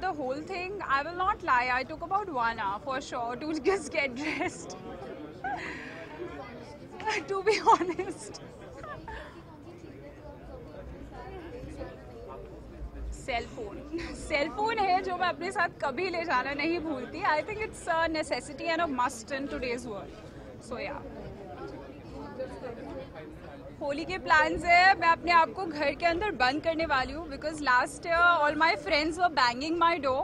the whole thing, I will not lie, I took about 1 hour for sure to just get dressed. To be honest. Cell phone है जो मैं अपने साथ कभी ले जाना नहीं भूलती. I think it's a necessity and a must in today's world. So yeah, Holi के प्लान्स है. मैं अपने आप को घर के अंदर बंद करने वाली हूँ because last year all my friends were banging my door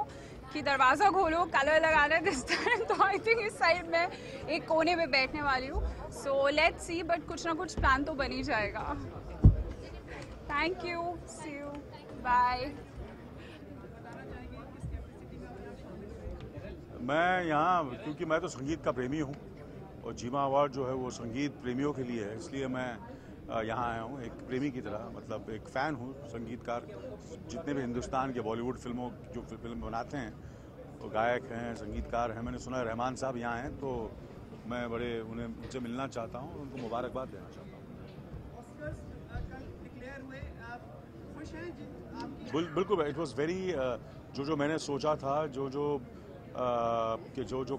कि दरवाज़ा खोलो, कलर लगाना दिस टाइम. तो आई थिंक इस साइड में एक कोने में बैठने वाली हूँ. सो लेट्स सी, बट कुछ ना कुछ प्लान तो बन ही जाएगा. Thank you, see you, bye. मैं यहाँ, क्योंकि मैं तो संगीत का प्रेमी हूँ और जीमा अवार्ड जो है वो संगीत प्रेमियों के लिए है, इसलिए मैं यहाँ आया हूँ एक प्रेमी की तरह. मतलब एक फ़ैन हूँ संगीतकार. जितने भी हिंदुस्तान के बॉलीवुड फिल्मों जो फिल्म बनाते हैं वो गायक हैं, संगीतकार हैं. मैंने सुना है रहमान साहब यहाँ हैं, तो मैं उनसे मिलना चाहता हूँ, उनको मुबारकबाद देना चाहता हूँ. बिल्कुल. इट वॉज़ वेरी, जो मैंने सोचा था, जो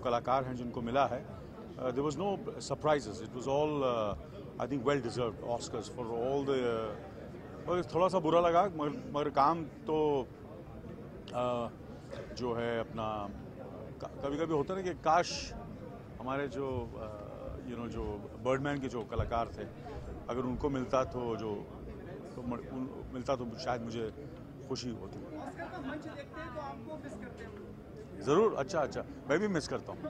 कलाकार हैं जिनको मिला है, there was no surprises. It was all I think well deserved Oscars for all the. और थोड़ा सा बुरा लगा, मगर काम तो जो है अपना कभी होता है ना कि काश हमारे जो जो बर्डमैन के जो कलाकार थे, अगर उनको मिलता मिलता तो शायद मुझे खुशी होती. ज़रूर. अच्छा, मैं भी मिस करता हूँ.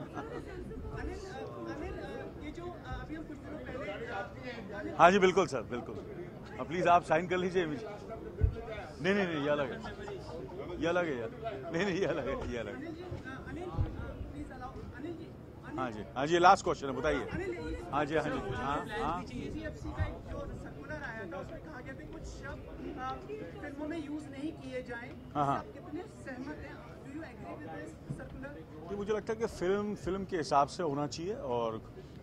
हाँ जी, बिल्कुल सर, बिल्कुल. प्लीज़ आप साइन कर लीजिए. नहीं, ये अलग है. नहीं, ये अलग है. हाँ जी, लास्ट क्वेश्चन है, बताइए. हाँ जी. हाँ. फिल्मों में यूज नहीं किए जाएं. हाँ. कितने सहमत हैं? मुझे लगता है कि फिल्म के हिसाब से होना चाहिए, और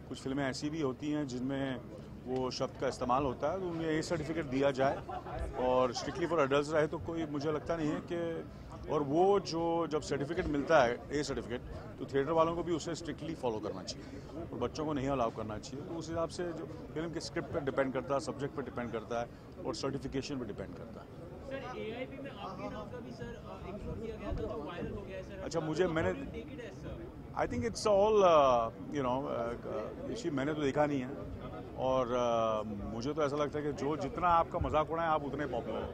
कुछ फिल्में ऐसी भी होती हैं जिनमें वो शब्द का इस्तेमाल होता है, तो उन्हें ए सर्टिफिकेट दिया जाए, और स्ट्रिक्टली फॉर एडल्ट्स रहे तो कोई मुझे लगता नहीं है कि. और वो जब सर्टिफिकेट मिलता है, ए सर्टिफिकेट, तो थिएटर वालों को भी उसे स्ट्रिक्टली फॉलो करना चाहिए और बच्चों को नहीं अलाउ करना चाहिए. तो उस हिसाब से जो फिल्म के स्क्रिप्ट पर डिपेंड करता है, सब्जेक्ट पर डिपेंड करता है, और सर्टिफिकेशन पर डिपेंड करता है. अच्छा, आई थिंक इट्स ऑल मैंने तो देखा नहीं है, और मुझे तो ऐसा लगता है कि जितना आपका मजाक उड़ाएं आप उतने पॉपुलर हो.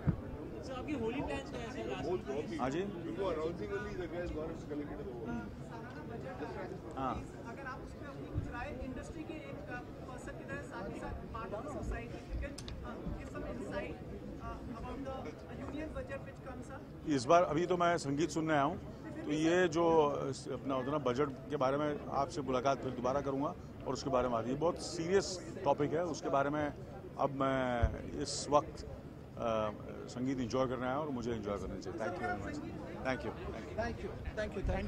हाँ जी. हाँ. इस बार अभी तो मैं संगीत सुनने आया हूँ, तो ये जो अपना होता है ना बजट के बारे में आपसे मुलाकात फिर दोबारा करूँगा, और उसके बारे में आती है. बहुत सीरियस टॉपिक है, उसके बारे में अब मैं इस वक्त संगीत एंजॉय करना है, और मुझे एंजॉय करना चाहिए. Thank you very much. Thank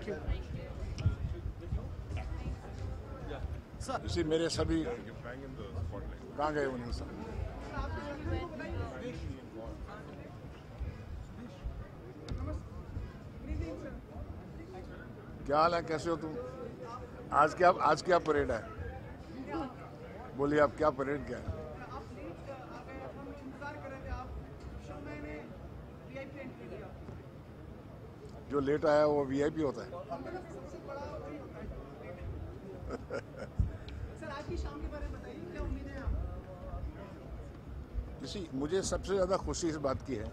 you. इसी मेरे सभी कहाँ गए उन्हें सब. क्या हाल है, कैसे हो तुम? आज क्या परेड है? बोलिए आप, क्या परेड क्या है? जो लेट आया वो वीआईपी होता है. मुझे सबसे ज़्यादा खुशी इस बात की है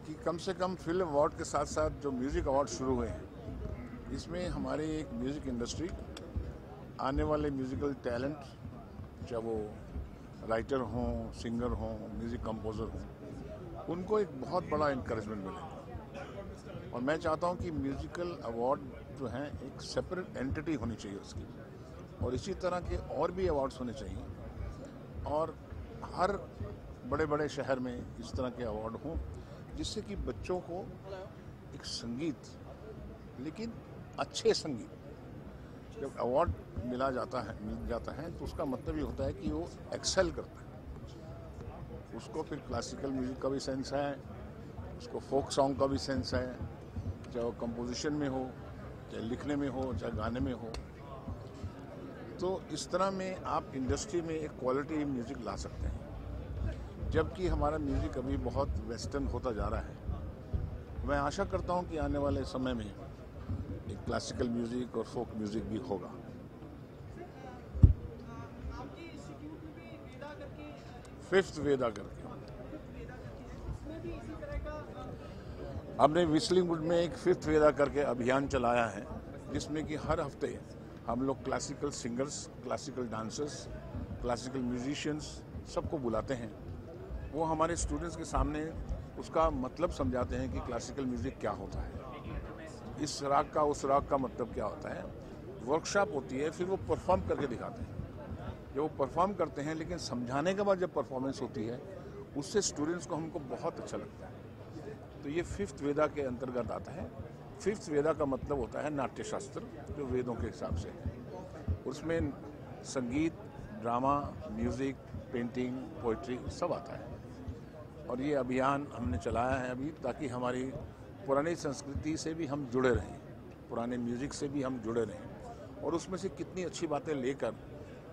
कि कम से कम फिल्म अवार्ड के साथ साथ जो म्यूज़िक अवार्ड शुरू हुए हैं, इसमें हमारी एक म्यूज़िक इंडस्ट्री, आने वाले म्यूज़िकल टैलेंट, चाहे वो राइटर हों, सिंगर हों, म्यूज़िक कंपोज़र हों, उनको एक बहुत बड़ा इनकरेजमेंट मिले. और मैं चाहता हूं कि म्यूज़िकल अवार्ड जो हैं एक सेपरेट एंटिटी होनी चाहिए उसकी, और इसी तरह के और भी अवार्ड्स होने चाहिए, और हर बड़े बड़े शहर में इस तरह के अवार्ड हों, जिससे कि बच्चों को एक संगीत, लेकिन अच्छे संगीत, जब अवार्ड मिल जाता है तो उसका मतलब ये होता है कि वो एक्सेल करता है. उसको फिर क्लासिकल म्यूज़िक का भी सेंस है, उसको फोक सॉन्ग का भी सेंस है, चाहे वो कंपोजिशन में हो, चाहे लिखने में हो, चाहे गाने में हो। तो इस तरह में आप इंडस्ट्री में एक क्वालिटी म्यूज़िक ला सकते हैं, जबकि हमारा म्यूज़िक अभी बहुत वेस्टर्न होता जा रहा है। मैं आशा करता हूं कि आने वाले समय में एक क्लासिकल म्यूज़िक और फोक म्यूज़िक भी होगा। फिफ्थ वेदा करके हमने विस्लिंगवुड में एक फिफ्थ वेदा करके अभियान चलाया है, जिसमें कि हर हफ्ते हम लोग classical singers, classical dancers, classical musicians सबको बुलाते हैं। वो हमारे स्टूडेंट्स के सामने उसका मतलब समझाते हैं कि क्लासिकल म्यूज़िक क्या होता है, इस राग का उस राग का मतलब क्या होता है। वर्कशॉप होती है, फिर वो परफॉर्म करके दिखाते हैं। जब वो परफॉर्म करते हैं, लेकिन समझाने के बाद जब परफॉर्मेंस होती है, उससे स्टूडेंट्स को हमको बहुत अच्छा लगता है। तो ये फिफ्थ वेदा के अंतर्गत आता है। फिफ्थ वेदा का मतलब होता है नाट्य शास्त्र, जो वेदों के हिसाब से है। उसमें संगीत, ड्रामा, म्यूज़िक, पेंटिंग, पोइट्री सब आता है। और ये अभियान हमने चलाया है अभी, ताकि हमारी पुरानी संस्कृति से भी हम जुड़े रहें, पुराने म्यूज़िक से भी हम जुड़े रहें, और उसमें से कितनी अच्छी बातें लेकर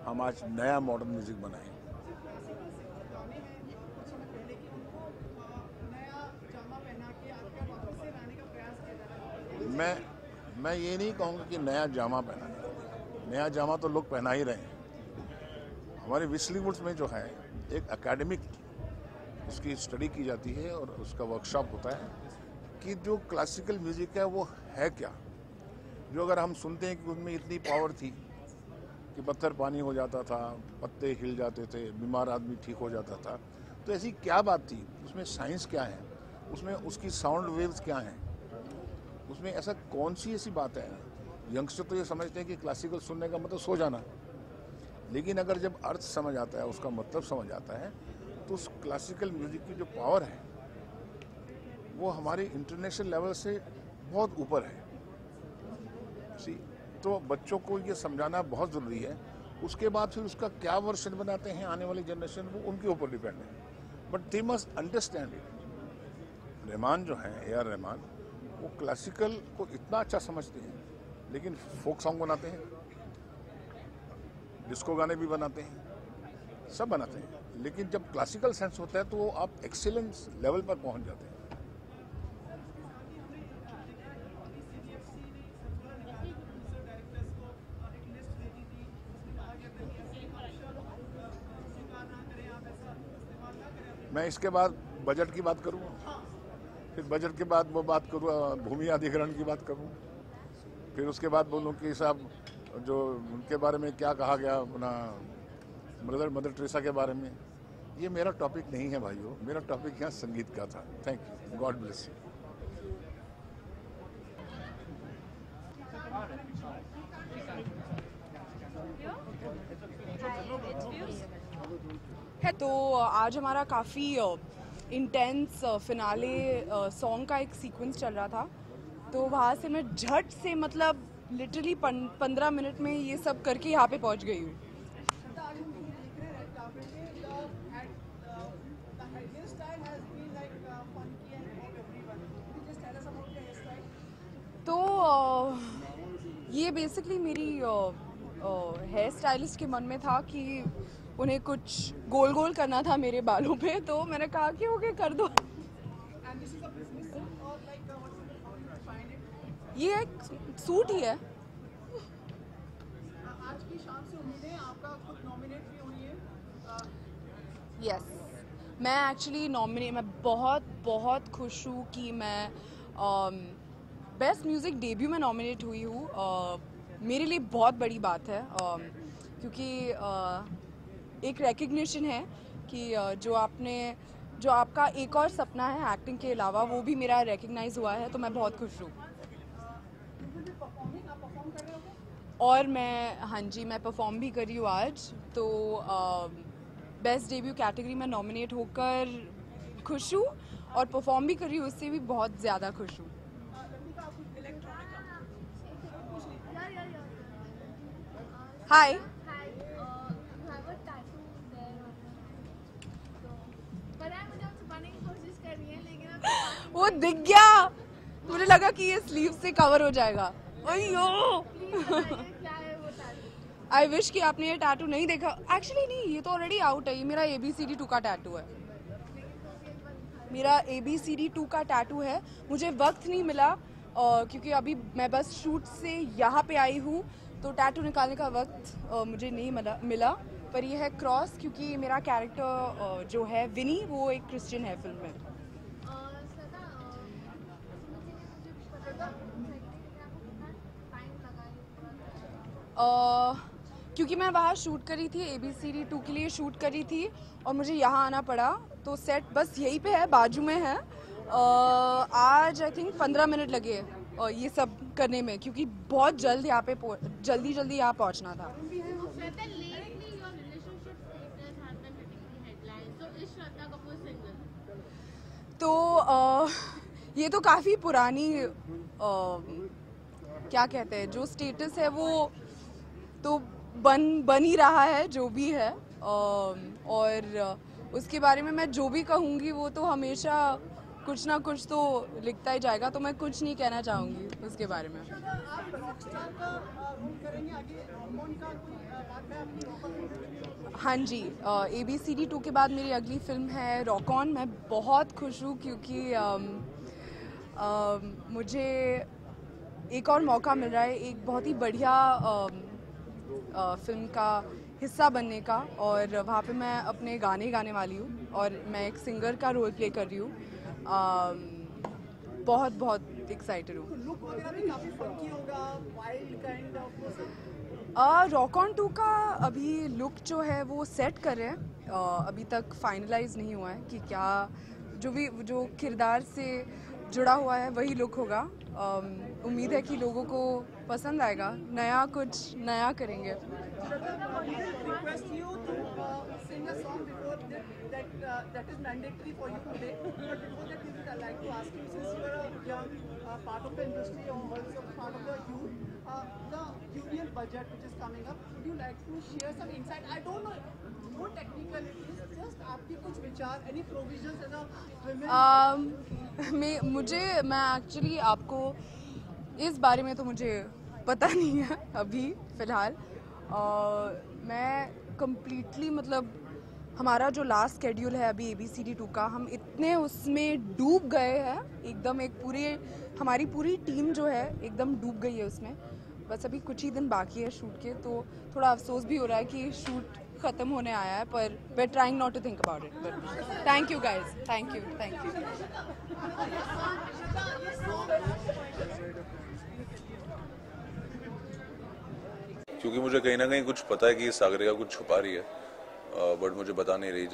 हम आज नया मॉडर्न म्यूज़िक बनाएं। मैं ये नहीं कहूँगा कि नया जामा पहना है। नया जामा तो लोग पहना ही रहे हैं। हमारे विस्लिंगवुड्स में जो है एक एकेडमिक उसकी स्टडी की जाती है और उसका वर्कशॉप होता है कि जो क्लासिकल म्यूज़िक है वो है क्या। जो अगर हम सुनते हैं कि उसमें इतनी पावर थी कि पत्थर पानी हो जाता था, पत्ते हिल जाते थे, बीमार आदमी ठीक हो जाता था, तो ऐसी क्या बात थी, उसमें साइंस क्या है, उसमें उसकी साउंड वेव्स क्या हैं, उसमें ऐसा कौन सी ऐसी बात है। यंगस्टर तो ये समझते हैं कि क्लासिकल सुनने का मतलब सो जाना, लेकिन अगर जब अर्थ समझ आता है, उसका मतलब समझ आता है, तो उस क्लासिकल म्यूज़िक की जो पावर है वो हमारे इंटरनेशनल लेवल से बहुत ऊपर है। तो बच्चों को ये समझाना बहुत ज़रूरी है। उसके बाद फिर उसका क्या वर्जन बनाते हैं आने वाली जनरेशन, वो उनके ऊपर डिपेंड है। But they must understand it. Rahman जो है, ए आर रहमान, वो क्लासिकल को इतना अच्छा समझते हैं, लेकिन फोक सॉन्ग बनाते हैं, डिस्को गाने भी बनाते हैं, सब बनाते हैं। लेकिन जब क्लासिकल सेंस होता है तो आप एक्सीलेंस लेवल पर पहुंच जाते हैं। मैं इसके बाद बजट की बात करूँ, फिर बजट के बाद वो बात करूँ भूमि अधिग्रहण की बात करूँ, फिर उसके बाद बोलूँ कि साहब जो उनके बारे में क्या कहा गया अपना मदर टेरेसा के बारे में। ये मेरा टॉपिक नहीं है भाइयों, मेरा टॉपिक यहाँ संगीत का था। Thank you, God bless you. है तो आज हमारा काफ़ी इंटेंस फिनाले सॉन्ग का एक सीक्वेंस चल रहा था, तो वहाँ से मैं झट से मतलब लिटरली 15 मिनट में ये सब करके यहाँ पे पहुँच गई हूँ। तो ये बेसिकली मेरी हेयर स्टाइलिस्ट के मन में था कि उन्हें कुछ गोल गोल करना था मेरे बालों पे, तो मैंने कहा कि ओके कर दो। ये एक सूट ही है। आज की शाम से उम्मीद है आपका खुद नॉमिनेट भी हुई है। यस, मैं एक्चुअली मैं बहुत खुश हूँ कि मैं बेस्ट म्यूज़िक डेब्यू में नॉमिनेट हुई हूँ। मेरे लिए बहुत बड़ी बात है, क्योंकि एक रिकग्निशन है कि जो आपका एक और सपना है एक्टिंग के अलावा, वो भी मेरा रिकग्नाइज हुआ है, तो मैं बहुत खुश हूँ। और हाँ जी, मैं परफॉर्म भी कर रही हूँ आज, तो बेस्ट डेब्यू कैटेगरी में नॉमिनेट होकर खुश हूँ, और परफॉर्म भी कर रही हूँ, उससे भी बहुत ज़्यादा खुश हूँ। हाय, वो दिख गया, मुझे लगा कि ये स्लीव से कवर हो जाएगा। अयो आई विश कि आपने ये टैटू नहीं देखा। एक्चुअली नहीं, ये तो ऑलरेडी आउट है। ये मेरा ABCD 2 का टैटू है। मेरा ABCD 2 का टैटू है। मुझे वक्त नहीं मिला क्योंकि अभी मैं बस शूट से यहाँ पे आई हूँ, तो टैटू निकालने का वक्त मुझे नहीं मिला। पर ये है क्रॉस, क्योंकि मेरा कैरेक्टर जो है विनी, वो एक क्रिश्चियन है फिल्म में। क्योंकि मैं वहाँ शूट करी थी, ABCD 2 के लिए शूट करी थी और मुझे यहाँ आना पड़ा, तो सेट बस यहीं पे है, बाजू में है। आज आई थिंक 15 मिनट लगे ये सब करने में, क्योंकि बहुत जल्द यहाँ पे जल्दी यहाँ पहुँचना था। तो ये तो काफ़ी पुरानी क्या कहते हैं, जो स्टेटस है वो तो बन ही रहा है, जो भी है। और उसके बारे में मैं जो भी कहूँगी वो तो हमेशा कुछ ना कुछ तो लिखता ही जाएगा, तो मैं कुछ नहीं कहना चाहूँगी उसके बारे में। हाँ जी, ABCD 2 के बाद मेरी अगली फिल्म है रॉक ऑन। मैं बहुत खुश हूँ क्योंकि मुझे एक और मौका मिल रहा है एक बहुत ही बढ़िया फिल्म का हिस्सा बनने का, और वहाँ पे मैं अपने गाने गाने वाली हूँ और मैं एक सिंगर का रोल प्ले कर रही हूँ। बहुत एक्साइटेड हूँ। रॉक ऑन 2 का अभी लुक जो है वो सेट कर रहे हैं, अभी तक फाइनलाइज नहीं हुआ है कि क्या जो किरदार से जुड़ा हुआ है वही लुक होगा। उम्मीद है कि लोगों को पसंद आएगा, कुछ नया करेंगे। That is mandatory for you today. But before that, I would like to ask you, since you are a young part of the industry or also part of the youth, the union budget which is coming up, would you like to share some insight? I don't know what technical it is, just आपके कुछ विचार, any provisions as a women? मैं actually आपको इस बारे में तो मुझे पता नहीं है अभी फ़िलहाल। मैं कम्प्लीटली मतलब हमारा जो लास्ट स्केड्यूल है अभी ABCD 2 का, हम इतने उसमें डूब गए हैं एकदम, हमारी पूरी टीम जो है एकदम डूब गई है उसमें। बस अभी कुछ ही दिन बाकी है शूट के, तो थोड़ा अफसोस भी हो रहा है कि शूट ख़त्म होने आया है, पर we are trying not to think about it. But thank you guys, thank you. क्योंकि मुझे कहीं ना कहीं कुछ पता है कि सागरिका कुछ छुपा रही है, बट मुझे बता नहीं रही।